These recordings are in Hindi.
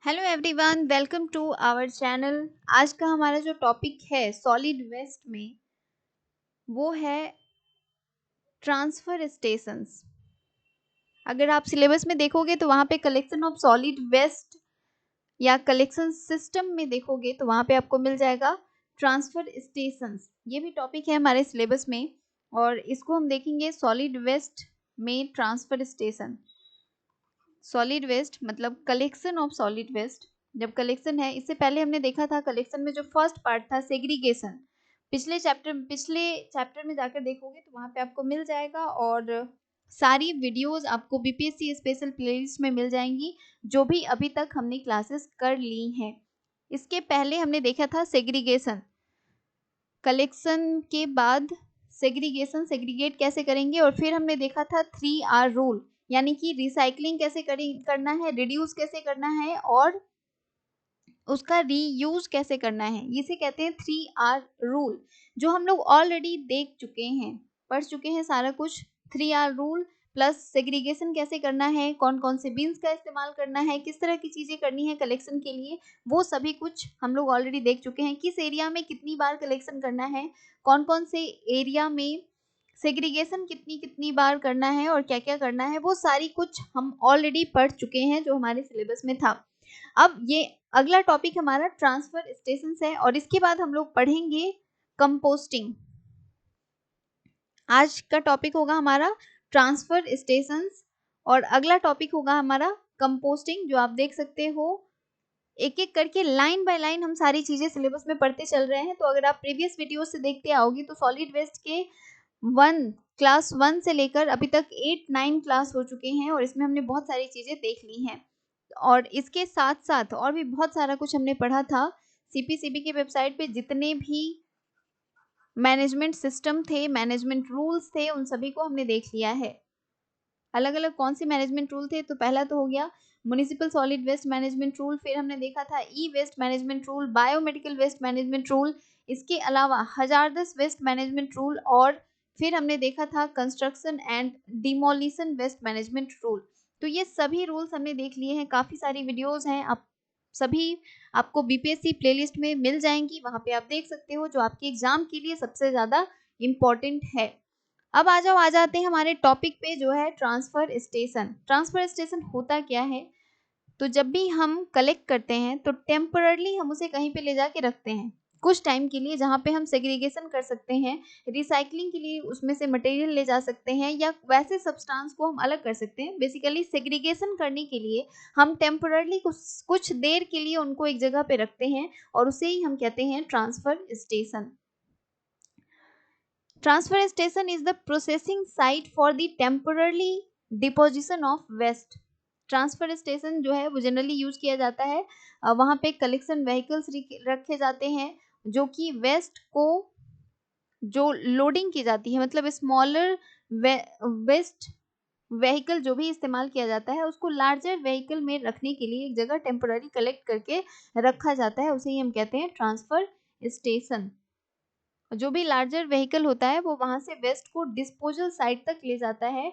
Hello everyone, welcome to our channel. आज का हमारा जो टॉपिक है सॉलिड वेस्ट में वो है ट्रांसफर स्टेशंस। अगर आप सिलेबस में देखोगे तो वहाँ पे कलेक्शन ऑफ सॉलिड वेस्ट या कलेक्शन सिस्टम में देखोगे तो वहाँ पे आपको मिल जाएगा ट्रांसफर स्टेशंस। ये भी टॉपिक है हमारे सिलेबस में और इसको हम देखेंगे सॉलिड वेस्ट में ट्रांसफर स्टेशन। सॉलिड वेस्ट मतलब कलेक्शन ऑफ सॉलिड वेस्ट। जब कलेक्शन है, इससे पहले हमने देखा था कलेक्शन में जो फर्स्ट पार्ट था सेग्रीगेशन। पिछले चैप्टर में जाकर देखोगे तो वहां पे आपको मिल जाएगा और सारी वीडियोस आपको बीपीएससी स्पेशल प्लेलिस्ट में मिल जाएंगी जो भी अभी तक हमने क्लासेस कर ली हैं। इसके पहले हमने देखा था सेग्रीगेशन। कलेक्शन के बाद सेग्रीगेट कैसे करेंगे, और फिर हमने देखा था 3R रूल, यानी कि रिसाइकलिंग कैसे करना है, रिड्यूस कैसे करना है और उसका रीयूज कैसे करना है। इसे कहते हैं 3R रूल, जो हम लोग ऑलरेडी देख चुके हैं, पढ़ चुके हैं सारा कुछ। 3R रूल प्लस सेग्रीगेशन कैसे करना है, कौन कौन से बीन्स का इस्तेमाल करना है, किस तरह की चीजें करनी है कलेक्शन के लिए, वो सभी कुछ हम लोग ऑलरेडी देख चुके हैं। किस एरिया में कितनी बार कलेक्शन करना है, कौन कौन से एरिया में सेग्रीगेशन कितनी कितनी बार करना है और क्या क्या करना है, वो सारी कुछ हम ऑलरेडी पढ़ चुके हैं जो हमारे सिलेबस में था। अब ये अगला टॉपिक हमारा ट्रांसफर स्टेशन है और इसके बाद हम लोग पढ़ेंगे कंपोस्टिंग। आज का टॉपिक होगा हमारा ट्रांसफर स्टेशंस और अगला टॉपिक होगा हमारा कंपोस्टिंग, जो आप देख सकते हो एक एक करके लाइन बाय लाइन हम सारी चीजें सिलेबस में पढ़ते चल रहे हैं। तो अगर आप प्रीवियस वीडियो से देखते आओगे तो सॉलिड वेस्ट के क्लास 1 से लेकर अभी तक 8-9 क्लास हो चुके हैं और इसमें हमने बहुत सारी चीजें देख ली हैं और इसके साथ साथ और भी बहुत सारा कुछ हमने पढ़ा था। सीपीसीबी की वेबसाइट पे जितने भी मैनेजमेंट सिस्टम थे, मैनेजमेंट रूल्स थे, उन सभी को हमने देख लिया है। अलग अलग कौन से मैनेजमेंट रूल थे, तो पहला तो हो गया municipal solid waste management rule, फिर हमने देखा था e waste management rule, biomedical waste management rule, इसके अलावा हजारदस वेस्ट मैनेजमेंट रूल, और फिर हमने देखा था construction and demolition waste management rule. तो ये सभी रूल्स हमने देख लिए हैं। काफ़ी सारी वीडियोस हैं, आप सभी आपको बीपीएससी प्लेलिस्ट में मिल जाएंगी, वहाँ पे आप देख सकते हो, जो आपके एग्जाम के लिए सबसे ज़्यादा इम्पोर्टेंट है। अब आ जाते हैं हमारे टॉपिक पे, जो है ट्रांसफर स्टेशन। ट्रांसफर स्टेशन होता क्या है, तो जब भी हम कलेक्ट करते हैं तो टेम्पररली हम उसे कहीं पे ले जाके रखते हैं कुछ टाइम के लिए, जहाँ पे हम सेग्रीगेशन कर सकते हैं, रिसाइकलिंग के लिए उसमें से मटेरियल ले जा सकते हैं या वैसे सब्सटेंस को हम अलग कर सकते हैं। बेसिकली सेग्रीगेशन करने के लिए हम टेम्पररली कुछ देर के लिए उनको एक जगह पे रखते हैं और उसे ही हम कहते हैं transfer station. Transfer station is the processing site for the temporarily deposition of waste. Transfer station जो है वो जनरली यूज किया जाता है, वहाँ पे कलेक्शन व्हीकल्स रखे जाते हैं जो कि वेस्ट को जो लोडिंग की जाती है, मतलब स्मॉलर वेस्ट व्हीकल जो भी इस्तेमाल किया जाता है उसको लार्जर व्हीकल में रखने के लिए एक जगह टेम्पोररी कलेक्ट करके रखा जाता है, उसे ही हम कहते हैं ट्रांसफर स्टेशन। जो भी लार्जर व्हीकल होता है वो वहां से वेस्ट को डिस्पोजल साइट तक ले जाता है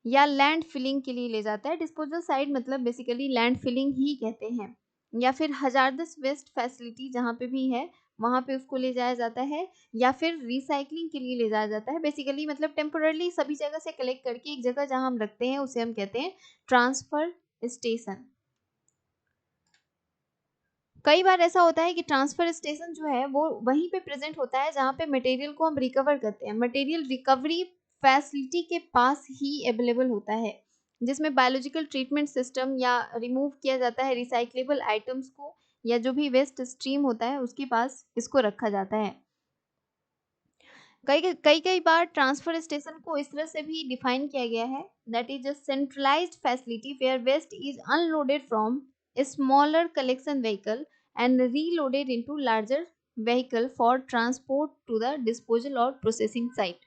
या लैंड फिलिंग के लिए ले जाता है। डिस्पोजल साइट मतलब बेसिकली लैंड फिलिंग ही कहते हैं, या फिर हजारदस वेस्ट फैसिलिटी जहाँ पे भी है वहाँ पे उसको ले जाया जाता है, या फिर रिसाइकलिंग के लिए ले जाया जाता है। बेसिकली मतलब टेम्पोररली सभी जगह से कलेक्ट करके एक जगह जहाँ हम रखते हैं उसे हम कहते हैं ट्रांसफर स्टेशन। कई बार ऐसा होता है कि ट्रांसफर स्टेशन जो है वो वहीं पे प्रेजेंट होता है जहाँ पे मटेरियल को हम रिकवर करते हैं। मटेरियल रिकवरी फैसिलिटी के पास ही अवेलेबल होता है, जिसमें बायोलॉजिकल ट्रीटमेंट सिस्टम या रिमूव किया जाता है रिसाइक्लेबल आइटम्स को, या जो भी वेस्ट स्ट्रीम होता है उसके पास इसको रखा जाता है। कई बार ट्रांसफर स्टेशन को इस तरह से भी डिफाइन किया गया है, that is a centralised facility where waste is unloaded from a smaller collection vehicle and reloaded into larger vehicle for transport to the disposal or processing site।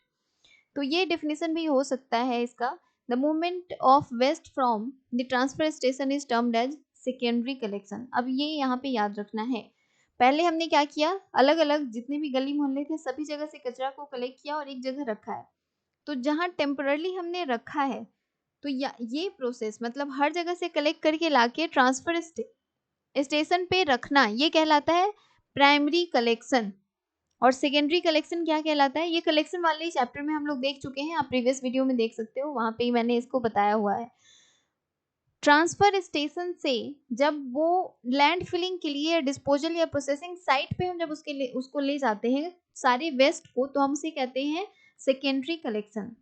तो ये डेफिनेशन भी हो सकता है इसका। The movement of waste from the transfer station is termed as secondary collection. अब ये यहाँ पे याद रखना है, पहले हमने क्या किया, अलग अलग जितने भी गली मोहल्ले थे सभी जगह से कचरा को कलेक्ट किया और एक जगह रखा है। तो जहाँ टेम्पररली हमने रखा है तो ये प्रोसेस मतलब हर जगह से कलेक्ट करके लाके ट्रांसफर स्टेशन पे रखना, ये कहलाता है प्राइमरी कलेक्शन। और सेकेंडरी कलेक्शन क्या कहलाता है, ये कलेक्शन वाले चैप्टर में हम लोग देख चुके हैं, आप प्रीवियस वीडियो में देख सकते हो, वहां पे ही मैंने इसको बताया हुआ है। ट्रांसफर स्टेशन से जब वो लैंड फिलिंग के लिए डिस्पोजल या प्रोसेसिंग साइट पे हम जब उसको ले जाते हैं सारे वेस्ट को, तो हम उसे कहते हैं सेकेंडरी कलेक्शन।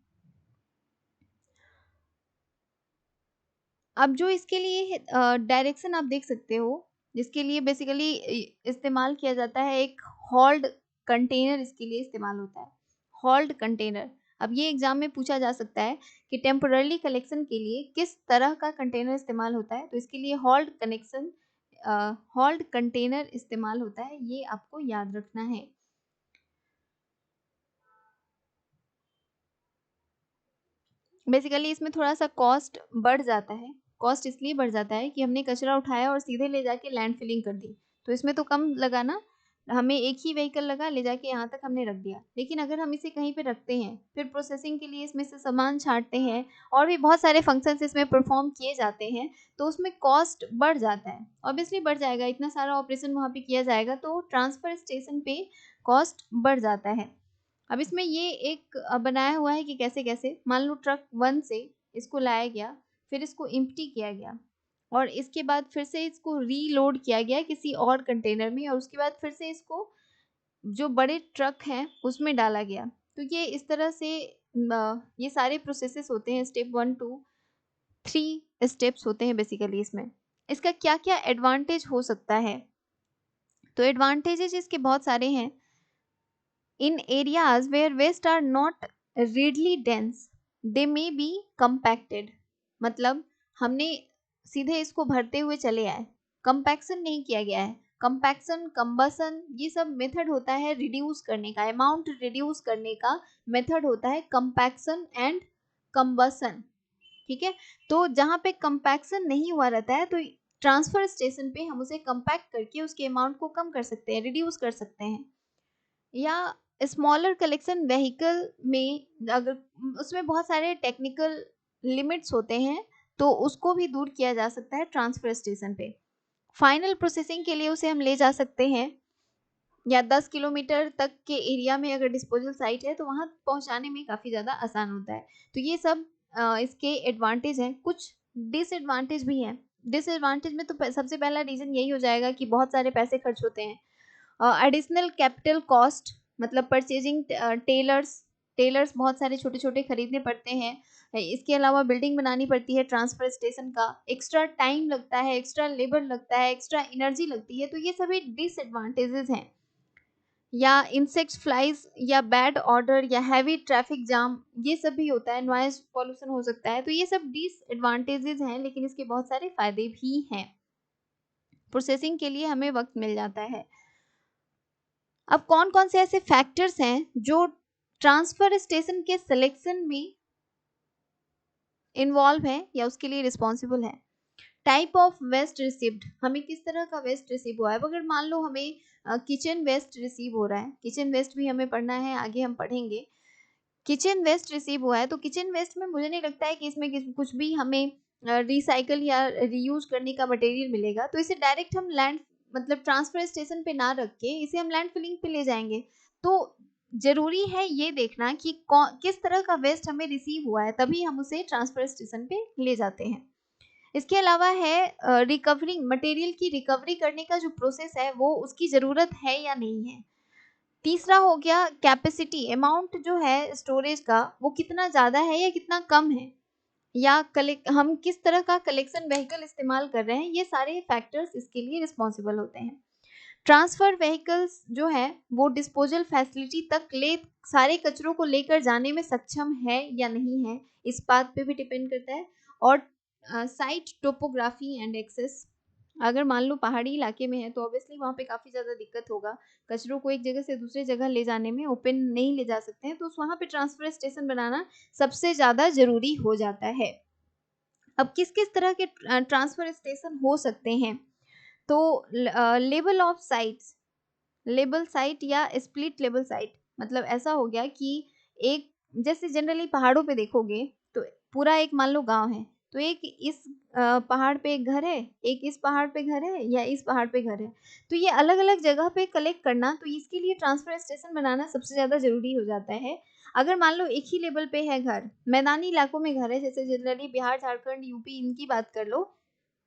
अब जो इसके लिए डायरेक्शन आप देख सकते हो, जिसके लिए बेसिकली इस्तेमाल किया जाता है, एक हॉल्ड कंटेनर इसके लिए इस्तेमाल होता है, हॉल्ड कंटेनर। अब ये एग्जाम में पूछा जा सकता है कि टेम्पररी कलेक्शन के लिए किस तरह का कंटेनर इस्तेमाल होता है, तो इसके लिए हॉल्ड कंटेनर इस्तेमाल होता है, ये आपको याद रखना है। बेसिकली इसमें थोड़ा सा कॉस्ट बढ़ जाता है, कॉस्ट इसलिए बढ़ जाता है कि हमने कचरा उठाया और सीधे ले जाके लैंड फिलिंग कर दी, तो इसमें तो कम लगा ना, हमें एक ही व्हीकल लगा, ले जाके यहाँ तक हमने रख दिया। लेकिन अगर हम इसे कहीं पे रखते हैं, फिर प्रोसेसिंग के लिए इसमें से सामान छांटते हैं और भी बहुत सारे फंक्शंस इसमें परफॉर्म किए जाते हैं, तो उसमें कॉस्ट बढ़ जाता है, ऑब्वियसली बढ़ जाएगा, इतना सारा ऑपरेशन वहाँ पे किया जाएगा, तो ट्रांसफर स्टेशन पे कॉस्ट बढ़ जाता है। अब इसमें ये एक बनाया हुआ है कि कैसे कैसे, मान लो ट्रक 1 से इसको लाया गया, फिर इसको एम्प्टी किया गया और इसके बाद फिर से इसको रीलोड किया गया किसी और कंटेनर में, और उसके बाद फिर से इसको जो बड़े ट्रक हैं उसमें डाला गया। तो ये इस तरह से ये सारे प्रोसेसेस होते हैं, स्टेप 1 2 3 स्टेप्स होते हैं बेसिकली इसमें। इसका क्या क्या एडवांटेज हो सकता है, तो एडवांटेजेस इसके बहुत सारे हैं। In areas where waste are not readily dense, they may be compacted। मतलब हमने सीधे इसको भरते हुए चले आए, कंपैक्शन नहीं किया गया है। कंपैक्शन, कंबसन, ये सब मेथड होता है रिड्यूस करने का, अमाउंट रिड्यूस करने का मेथड होता है कंपैक्शन एंड कंबसन। ठीक है, तो जहाँ पे कंपैक्शन नहीं हुआ रहता है, तो ट्रांसफर स्टेशन पे हम उसे कंपैक्ट करके उसके अमाउंट को कम कर सकते हैं, रिड्यूस कर सकते हैं। या स्मॉलर कलेक्शन व्हीकल में अगर उसमें बहुत सारे टेक्निकल लिमिट्स होते हैं, तो उसको भी दूर किया जा सकता है ट्रांसफर स्टेशन पे। फाइनल प्रोसेसिंग के लिए उसे हम ले जा सकते हैं, या 10 किलोमीटर तक के एरिया में अगर डिस्पोजल साइट है तो वहाँ पहुँचाने में काफ़ी ज़्यादा आसान होता है। तो ये सब इसके एडवांटेज हैं। कुछ डिसएडवांटेज भी हैं। डिसएडवांटेज में तो सबसे पहला रीज़न यही हो जाएगा कि बहुत सारे पैसे खर्च होते हैं। एडिशनल कैपिटल कॉस्ट, मतलब परचेजिंग टेलर्स बहुत सारे छोटे छोटे खरीदने पड़ते हैं। इसके अलावा बिल्डिंग बनानी पड़ती है ट्रांसफर स्टेशन का, एक्स्ट्रा टाइम लगता है, एक्स्ट्रा लेबर लगता है, एक्स्ट्रा एनर्जी लगती है, तो ये सभी डिसएडवांटेजेस हैं। या इंसेक्ट्स, फ्लाइज, या बैड ऑर्डर, या हैवी ट्रैफिक जाम, ये सब भी होता है, नॉइज पॉल्यूशन हो सकता है, तो ये सब डिसएडवांटेजेस हैं, लेकिन इसके बहुत सारे फायदे भी हैं। प्रोसेसिंग के लिए हमें वक्त मिल जाता है। अब कौन कौन से ऐसे फैक्टर्स हैं जो ट्रांसफर स्टेशन के सिलेक्शन में इन्वॉल्व है या उसके लिए रिस्पॉन्सिबल है। टाइप ऑफ वेस्ट रिसीव्ड, हमें किस तरह का वेस्ट रिसीव हुआ है। अगर मान लो हमें किचन वेस्ट रिसीव हो रहा है, किचन वेस्ट भी हमें पढ़ना है, आगे हम पढ़ेंगे। किचन वेस्ट रिसीव हुआ है, तो किचन वेस्ट में मुझे नहीं लगता है कि इसमें कुछ भी हमें रिसाइकल या रीयूज करने का मटेरियल मिलेगा, तो इसे डायरेक्ट हम लैंड मतलब ट्रांसफर स्टेशन पे ना रख के इसे हम लैंड फिलिंग पे ले जाएंगे। तो जरूरी है ये देखना कि किस तरह का वेस्ट हमें रिसीव हुआ है, तभी हम उसे ट्रांसफर स्टेशन पे ले जाते हैं। इसके अलावा है रिकवरिंग, मटेरियल की रिकवरी करने का जो प्रोसेस है वो उसकी ज़रूरत है या नहीं है। तीसरा हो गया कैपेसिटी, अमाउंट जो है स्टोरेज का वो कितना ज़्यादा है या कितना कम है, या हम किस तरह का कलेक्शन व्हीकल इस्तेमाल कर रहे हैं, ये सारे फैक्टर्स इसके लिए रिस्पॉन्सिबल होते हैं। ट्रांसफर व्हीकल्स जो है वो डिस्पोजल फैसिलिटी तक सारे कचरों को लेकर जाने में सक्षम है या नहीं है, इस बात पे भी डिपेंड करता है। और साइट टोपोग्राफी एंड एक्सेस, अगर मान लो पहाड़ी इलाके में है तो ऑब्वियसली वहाँ पे काफ़ी ज़्यादा दिक्कत होगा, कचरों को एक जगह से दूसरी जगह ले जाने में ओपन नहीं ले जा सकते हैं, तो वहाँ पे ट्रांसफर स्टेशन बनाना सबसे ज़्यादा ज़रूरी हो जाता है। अब किस किस तरह के ट्रांसफर स्टेशन हो सकते हैं, तो level of sites, label site या स्प्लिट लेबल साइट, मतलब ऐसा हो गया कि एक जैसे जनरली पहाड़ों पे देखोगे तो पूरा एक मान लो गाँव है, तो एक इस पहाड़ पे एक घर है, एक इस पहाड़ पे घर है या इस पहाड़ पे घर है, तो ये अलग-अलग जगह पे कलेक्ट करना, तो इसके लिए ट्रांसफर स्टेशन बनाना सबसे ज़्यादा ज़रूरी हो जाता है। अगर मान लो एक ही लेवल पे है घर, मैदानी इलाकों में घर है, जैसे जनरली बिहार, झारखंड, यूपी इनकी बात कर लो,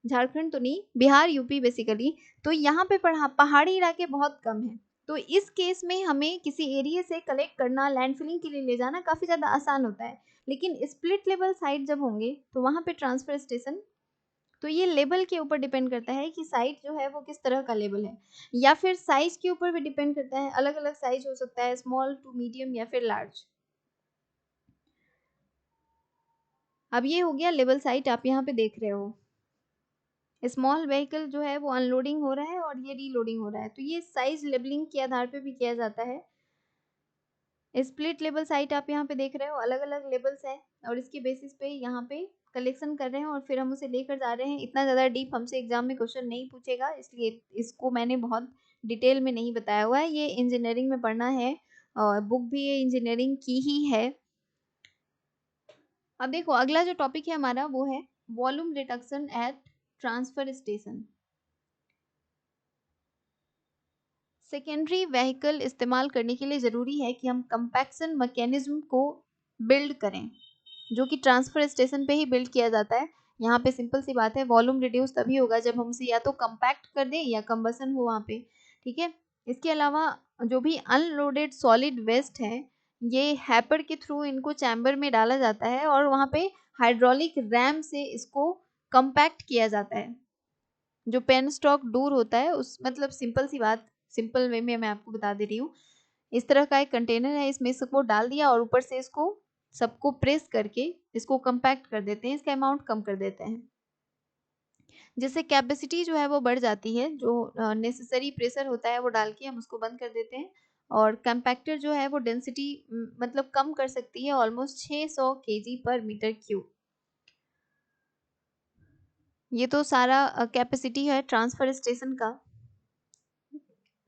झारखंड तो नहीं, बिहार, यूपी बेसिकली, तो यहाँ पे पहाड़ी इलाके बहुत कम हैं। तो इस केस में हमें किसी एरिया से कलेक्ट करना, लैंडफिलिंग के लिए ले जाना काफ़ी ज़्यादा आसान होता है। लेकिन स्प्लिट लेवल साइट जब होंगे, तो वहाँ पे ट्रांसफर स्टेशन, तो ये लेवल के ऊपर डिपेंड करता है कि साइट जो है वो किस तरह का लेवल है, या फिर साइज़ के ऊपर भी डिपेंड करता है, अलग-अलग साइज़ हो सकता है, स्मॉल टू मीडियम या फिर लार्ज। अब ये हो गया लेवल साइट आप यहाँ पे देख रहे हो। स्मॉल व्हीकल जो है वो अनलोडिंग हो रहा है और ये रीलोडिंग हो रहा है, तो ये साइज लेबलिंग के आधार पे भी किया जाता है। स्प्लिट लेवल साइट आप यहाँ पे देख रहे हो, अलग अलग लेवल्स हैं और इसके बेसिस पे यहाँ पे कलेक्शन कर रहे हैं और फिर हम उसे लेकर जा रहे हैं। इतना ज़्यादा डीप हमसे एग्जाम में क्वेश्चन नहीं पूछेगा, इसलिए इसको मैंने बहुत डिटेल में नहीं बताया हुआ है। ये इंजीनियरिंग में पढ़ना है और बुक भी ये इंजीनियरिंग की ही है। अब देखो अगला जो टॉपिक है हमारा वो है volume reduction at transfer station. Secondary vehicle इस्तेमाल करने के लिए ज़रूरी है कि हम कंपैक्शन मैकेनिज्म को बिल्ड करें, जो कि ट्रांसफ़र स्टेशन पे ही बिल्ड किया जाता है। यहाँ पे सिंपल सी बात है, वॉल्यूम रिड्यूस तभी होगा जब हम उसे या तो कंपैक्ट कर दें या कंबसन हो वहाँ पे, ठीक है। इसके अलावा जो भी अनलोडेड सॉलिड वेस्ट है, ये हैपर के थ्रू इनको चैम्बर में डाला जाता है और वहाँ पे हाइड्रोलिक रैम से इसको कंपैक्ट किया जाता है। जो पेन स्टॉक दूर होता है उस, मतलब सिंपल सी बात, सिंपल वे में मैं आपको बता दे रही हूँ। इस तरह का एक कंटेनर है, इसमें सबको डाल दिया और ऊपर से इसको सबको प्रेस करके इसको कंपैक्ट कर देते हैं, इसका अमाउंट कम कर देते हैं, जिससे कैपेसिटी जो है वो बढ़ जाती है। जो नेसेसरी प्रेशर होता है वो डाल के हम उसको बंद कर देते हैं और कंपैक्टर जो है वो डेंसिटी मतलब कम कर सकती है ऑलमोस्ट 600 केजी पर मीटर क्यूब। ये तो सारा कैपेसिटी है ट्रांसफर स्टेशन का।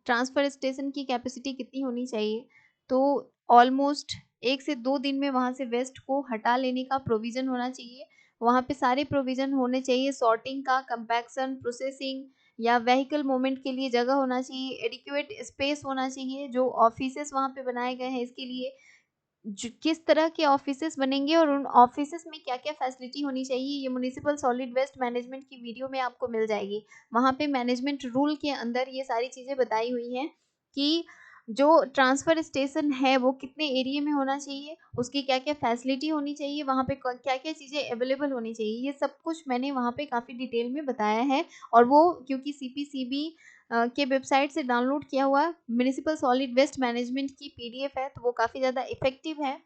ट्रांसफर स्टेशन की कैपेसिटी कितनी होनी चाहिए, तो ऑलमोस्ट 1 से 2 दिन में वहाँ से वेस्ट को हटा लेने का प्रोविज़न होना चाहिए। वहाँ पे सारे प्रोविज़न होने चाहिए, सॉर्टिंग का, कंपैक्शन, प्रोसेसिंग या व्हीकल मूवमेंट के लिए जगह होना चाहिए, एडिक्वेट स्पेस होना चाहिए। जो ऑफिसेस वहाँ पे बनाए गए हैं इसके लिए किस तरह के ऑफिसेस बनेंगे और उन ऑफिसेस में क्या-क्या फैसिलिटी होनी चाहिए, ये म्युनिसिपल सॉलिड वेस्ट मैनेजमेंट की वीडियो में आपको मिल जाएगी। वहाँ पे मैनेजमेंट रूल के अंदर ये सारी चीज़ें बताई हुई हैं कि जो ट्रांसफ़र स्टेशन है वो कितने एरिया में होना चाहिए, उसकी क्या-क्या फैसिलिटी होनी चाहिए, वहाँ पे क क्या-क्या चीज़ें अवेलेबल होनी चाहिए। ये सब कुछ मैंने वहाँ पे काफ़ी डिटेल में बताया है और वो क्योंकि सीपीसीबी के वेबसाइट से डाउनलोड किया हुआ म्युनिसिपल सॉलिड वेस्ट मैनेजमेंट की पीडीएफ है, तो वो काफ़ी ज़्यादा इफ़ेक्टिव है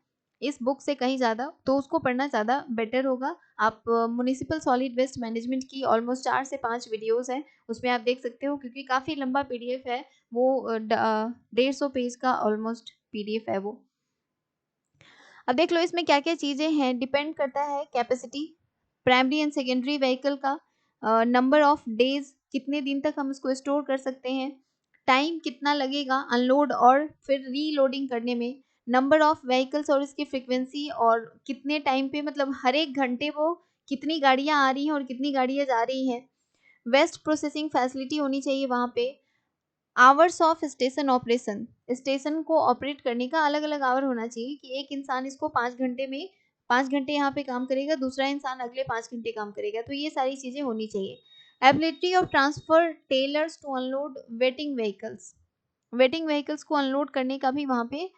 इस बुक से कहीं ज़्यादा, तो उसको पढ़ना ज़्यादा बेटर होगा। आप म्युनिसिपल सॉलिड वेस्ट मैनेजमेंट की ऑलमोस्ट 4 से 5 वीडियोज़ हैं, उसमें आप देख सकते हो क्योंकि काफ़ी लंबा पीडीएफ है वो 150 पेज का ऑलमोस्ट पीडीएफ है वो। अब देख लो इसमें क्या-क्या चीज़ें हैं, डिपेंड करता है capacity, primary and secondary vehicle का, नंबर ऑफ डेज़ कितने दिन तक हम इसको स्टोर कर सकते हैं, टाइम कितना लगेगा अनलोड और फिर रीलोडिंग करने में, नंबर ऑफ व्हीकल्स और इसकी फ्रीक्वेंसी और कितने टाइम पे, मतलब हर 1 घंटे वो कितनी गाड़ियाँ आ रही हैं और कितनी गाड़ियाँ जा रही हैं, वेस्ट प्रोसेसिंग फैसिलिटी होनी चाहिए वहाँ पे, hours of station operation, station को ऑपरेट करने का अलग-अलग आवर होना चाहिए कि एक इंसान इसको 5 घंटे में 5 घंटे यहाँ पे काम करेगा, दूसरा इंसान अगले 5 घंटे काम करेगा, तो ये सारी चीज़ें होनी चाहिए। Ability of transfer trailers to unload waiting vehicles, waiting vehicles को अनलोड करने का भी वहाँ पे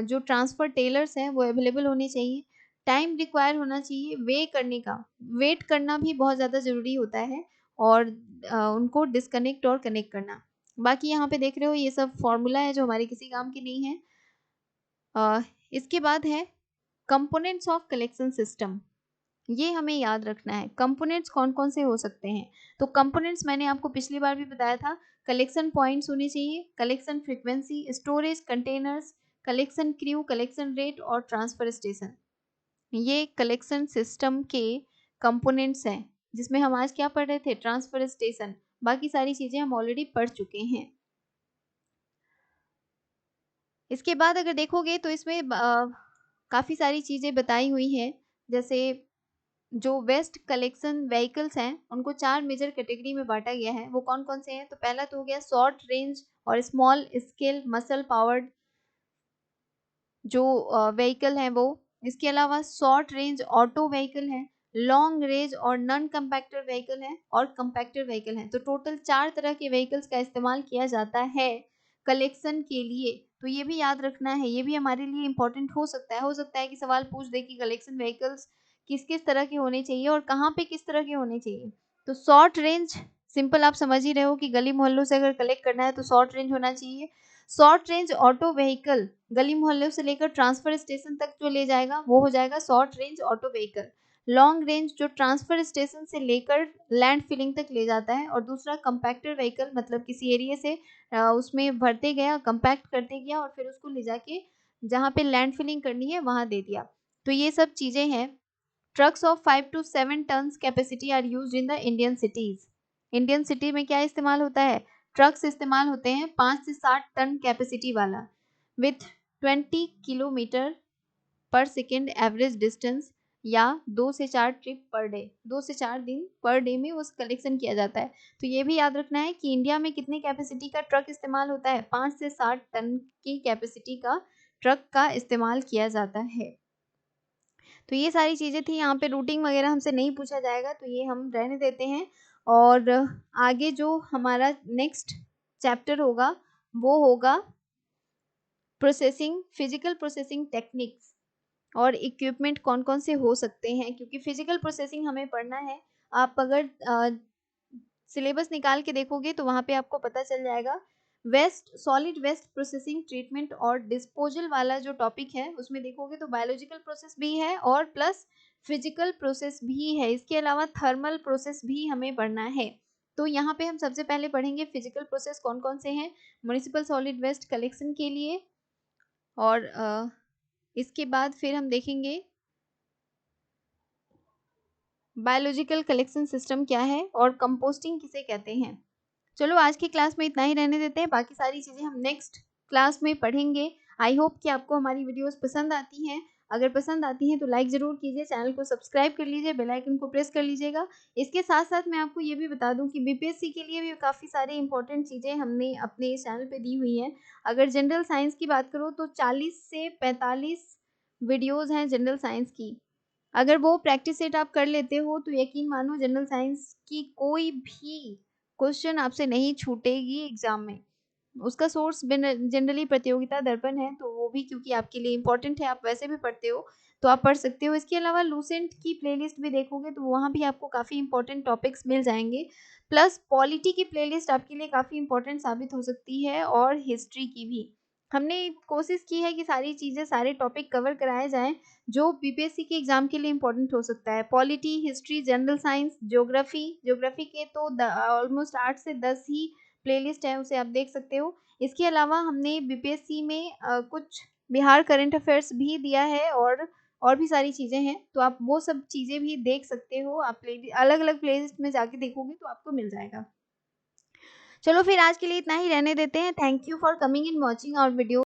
जो ट्रांसफर टेलर्स हैं वो अवेलेबल होने चाहिए। टाइम रिक्वायर होना चाहिए वे करने का, वेट करना भी बहुत ज़्यादा ज़रूरी होता है और उनको डिस्कनेक्ट और कनेक्ट करना। बाकी यहाँ पे देख रहे हो ये सब फॉर्मूला है जो हमारे किसी काम के नहीं है। इसके बाद है कंपोनेंट्स ऑफ कलेक्शन सिस्टम, ये हमें याद रखना है। कंपोनेंट्स कौन-कौन से हो सकते हैं, तो कंपोनेंट्स मैंने आपको पिछली बार भी बताया था, कलेक्शन पॉइंट्स होने चाहिए, collection frequency, storage containers, collection crew, collection rate और ट्रांसफर स्टेशन। ये कलेक्शन सिस्टम के कंपोनेंट्स हैं, जिसमें हम आज क्या पढ़ रहे थे, ट्रांसफर स्टेशन। बाकी सारी चीज़ें हम ऑलरेडी पढ़ चुके हैं। इसके बाद अगर देखोगे तो इसमें काफ़ी सारी चीज़ें बताई हुई हैं, जैसे जो वेस्ट कलेक्शन व्हीकल्स हैं उनको 4 मेजर कैटेगरी में बांटा गया है। वो कौन कौन से हैं? तो पहला तो हो गया शॉर्ट रेंज और स्मॉल स्केल मसल पावर्ड जो व्हीकल हैं वो। इसके अलावा शॉर्ट रेंज ऑटो व्हीकल है, लॉन्ग रेंज और नॉन कंपैक्टर व्हीकल है और कंपैक्टर व्हीकल है। तो टोटल 4 तरह के व्हीकल्स का इस्तेमाल किया जाता है कलेक्शन के लिए। तो ये भी याद रखना है, ये भी हमारे लिए इंपॉर्टेंट हो सकता है कि सवाल पूछ दे कि कलेक्शन व्हीकल्स किस किस तरह के होने चाहिए और कहाँ पे किस तरह के होने चाहिए। तो शॉर्ट रेंज सिंपल आप समझ ही रहे हो कि गली मोहल्लों से अगर कलेक्ट करना है तो शॉर्ट रेंज होना चाहिए। शॉर्ट रेंज ऑटो व्हीकल गली मोहल्लों से लेकर ट्रांसफर स्टेशन तक जो ले जाएगा वो हो जाएगा short range auto vehicle. Long range जो ट्रांसफर स्टेशन से लेकर लैंड फिलिंग तक ले जाता है। और दूसरा कंपैक्टर व्हीकल मतलब किसी एरिया से उसमें भरते गया, कंपैक्ट करते गया और फिर उसको ले जाके जहाँ पे लैंड फिलिंग करनी है वहाँ दे दिया। तो ये सब चीज़ें हैं। Trucks of 5 to 7 tonnes capacity are used in the Indian cities. Indian city में क्या इस्तेमाल होता है? ट्रक्स इस्तेमाल होते हैं 5 से 7 टन कैपेसिटी वाला विथ 20 किलोमीटर पर सेकेंड एवरेज डिस्टेंस या 2 से 4 ट्रिप पर डे, 2 से 4 दिन पर डे में वो कलेक्शन किया जाता है। तो ये भी याद रखना है कि इंडिया में कितनी कैपेसिटी का ट्रक इस्तेमाल होता है? 5 से 7 टन की कैपेसिटी का ट्रक का इस्तेमाल किया जाता है। तो ये सारी चीज़ें थी। यहाँ पे रूटिंग वगैरह हमसे नहीं पूछा जाएगा तो ये हम रहने देते हैं। और आगे जो हमारा नेक्स्ट चैप्टर होगा वो होगा प्रोसेसिंग, फिजिकल प्रोसेसिंग टेक्निक्स और इक्विपमेंट कौन कौन से हो सकते हैं, क्योंकि फिजिकल प्रोसेसिंग हमें पढ़ना है। आप अगर सिलेबस निकाल के देखोगे तो वहाँ पे आपको पता चल जाएगा। सॉलिड वेस्ट प्रोसेसिंग ट्रीटमेंट और डिस्पोजल वाला जो टॉपिक है उसमें देखोगे तो बायोलॉजिकल प्रोसेस भी है और प्लस फिजिकल प्रोसेस भी है। इसके अलावा थर्मल प्रोसेस भी हमें पढ़ना है। तो यहाँ पे हम सबसे पहले पढ़ेंगे फिजिकल प्रोसेस कौन कौन से हैं म्युनिसिपल सॉलिड वेस्ट कलेक्शन के लिए। और इसके बाद फिर हम देखेंगे बायोलॉजिकल कलेक्शन सिस्टम क्या है और कंपोस्टिंग किसे कहते हैं। चलो आज की क्लास में इतना ही रहने देते हैं, बाकी सारी चीज़ें हम नेक्स्ट क्लास में पढ़ेंगे। आई होप कि आपको हमारी वीडियोस पसंद आती हैं। अगर पसंद आती हैं तो लाइक ज़रूर कीजिए, चैनल को सब्सक्राइब कर लीजिए, बेल आइकन को प्रेस कर लीजिएगा। इसके साथ साथ मैं आपको ये भी बता दूं कि बीपीएससी के लिए भी काफ़ी सारी इंपॉर्टेंट चीज़ें हमने अपने इस चैनल पे दी हुई हैं। अगर जनरल साइंस की बात करो तो 40 से 45 वीडियोज़ हैं जनरल साइंस की। अगर वो प्रैक्टिस सेट आप कर लेते हो तो यकीन मानो जनरल साइंस की कोई भी क्वेश्चन आपसे नहीं छूटेगी एग्जाम में। उसका सोर्स जनरली प्रतियोगिता दर्पण है, तो वो भी क्योंकि आपके लिए इम्पोर्टेंट है, आप वैसे भी पढ़ते हो तो आप पढ़ सकते हो। इसके अलावा लूसेंट की प्लेलिस्ट भी देखोगे तो वहाँ भी आपको काफ़ी इंपॉर्टेंट टॉपिक्स मिल जाएंगे। प्लस पॉलिटी की प्लेलिस्ट आपके लिए काफ़ी इंपॉर्टेंट साबित हो सकती है और हिस्ट्री की भी। हमने कोशिश की है कि सारी चीज़ें, सारे टॉपिक कवर कराए जाएं जो बीपीएससी के एग्जाम के लिए इंपॉर्टेंट हो सकता है। Polity, history, general science, geography के तो ऑलमोस्ट 8 से 10 ही प्लेलिस्ट है, उसे आप देख सकते हो। इसके अलावा हमने बीपीएससी में कुछ बिहार करंट अफेयर्स भी दिया है और भी सारी चीज़ें हैं, तो आप वो सब चीज़ें भी देख सकते हो। आप अलग अलग प्लेलिस्ट में जाके देखोगे तो आपको मिल जाएगा। चलो फिर आज के लिए इतना ही रहने देते हैं। Thank you for coming in watching our video.